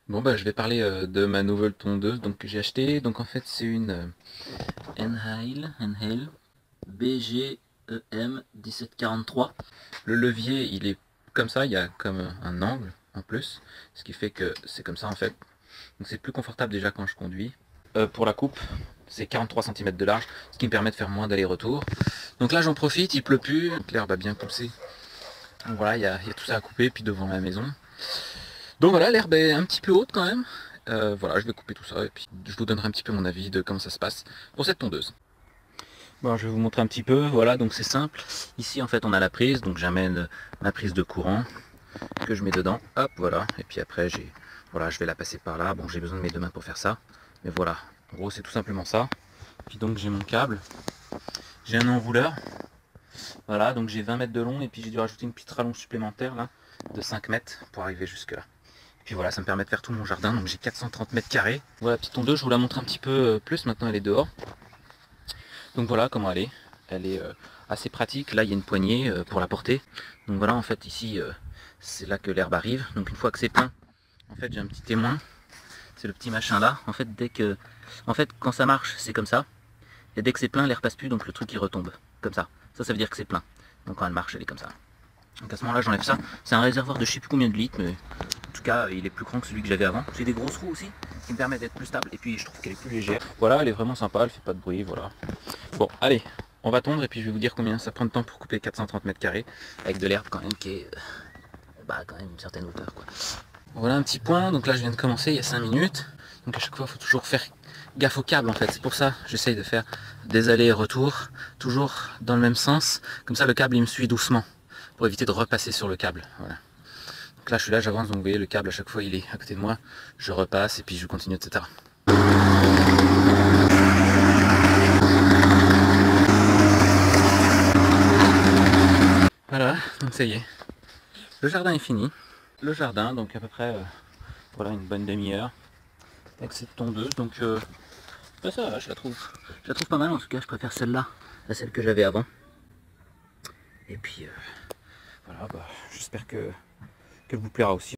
Bon bah je vais parler de ma nouvelle tondeuse donc, que j'ai achetée. Donc en fait c'est une Enhail BGEM 1743. Le levier il est comme ça, il y a comme un angle en plus, ce qui fait que c'est comme ça en fait. Donc c'est plus confortable déjà quand je conduis. Pour la coupe, c'est 43 cm de large, ce qui me permet de faire moins d'aller-retour. Donc là j'en profite, il pleut plus, l'herbe a bien poussé. Donc voilà, il y a tout ça à couper, puis devant la maison. Donc voilà, l'herbe est un petit peu haute quand même. Voilà, je vais couper tout ça et puis je vous donnerai un petit peu mon avis de comment ça se passe pour cette tondeuse. Bon, je vais vous montrer un petit peu, voilà, donc c'est simple. Ici en fait on a la prise, donc j'amène ma prise de courant que je mets dedans, hop, voilà. Et puis après voilà, je vais la passer par là. Bon, j'ai besoin de mes deux mains pour faire ça, mais voilà, en gros c'est tout simplement ça. Puis donc j'ai mon câble, j'ai un enrouleur, voilà, donc j'ai 20 mètres de long et puis j'ai dû rajouter une petite rallonge supplémentaire là, de 5 mètres pour arriver jusque là. Puis voilà, ça me permet de faire tout mon jardin, donc j'ai 430 mètres carrés. Voilà, la petite tondeuse, je vous la montre un petit peu plus, maintenant elle est dehors. Donc voilà comment elle est. Elle est assez pratique, là il y a une poignée pour la porter. Donc voilà, en fait ici, c'est là que l'herbe arrive. Donc une fois que c'est plein, en fait j'ai un petit témoin. C'est le petit machin là. En fait, quand ça marche, c'est comme ça. Et dès que c'est plein, l'air passe plus, donc le truc il retombe. Comme ça. Ça veut dire que c'est plein. Donc quand elle marche, elle est comme ça. Donc à ce moment-là, j'enlève ça. C'est un réservoir de je sais plus combien de litres, mais en tout cas, il est plus grand que celui que j'avais avant. J'ai des grosses roues aussi, qui me permettent d'être plus stable. Et puis, je trouve qu'elle est plus légère. Voilà, elle est vraiment sympa, elle fait pas de bruit, voilà. Bon, allez, on va tondre et puis je vais vous dire combien ça prend de temps pour couper 430 mètres carrés avec de l'herbe quand même qui est, quand même une certaine hauteur, quoi. Voilà un petit point. Donc là, je viens de commencer il y a 5 minutes. Donc à chaque fois, il faut toujours faire gaffe au câble en fait. C'est pour ça que j'essaye de faire des allers et retours, toujours dans le même sens. Comme ça, le câble il me suit doucement pour éviter de repasser sur le câble. Voilà. Donc là, je suis là, j'avance. Donc vous voyez, le câble à chaque fois il est à côté de moi. Je repasse et puis je continue, etc. Voilà, donc ça y est. Le jardin est fini. Le jardin, donc à peu près, voilà, une bonne demi-heure avec cette tondeuse. Donc ça va, je la trouve pas mal. En tout cas, je préfère celle-là à celle que j'avais avant. Et puis voilà, j'espère que vous plaira aussi.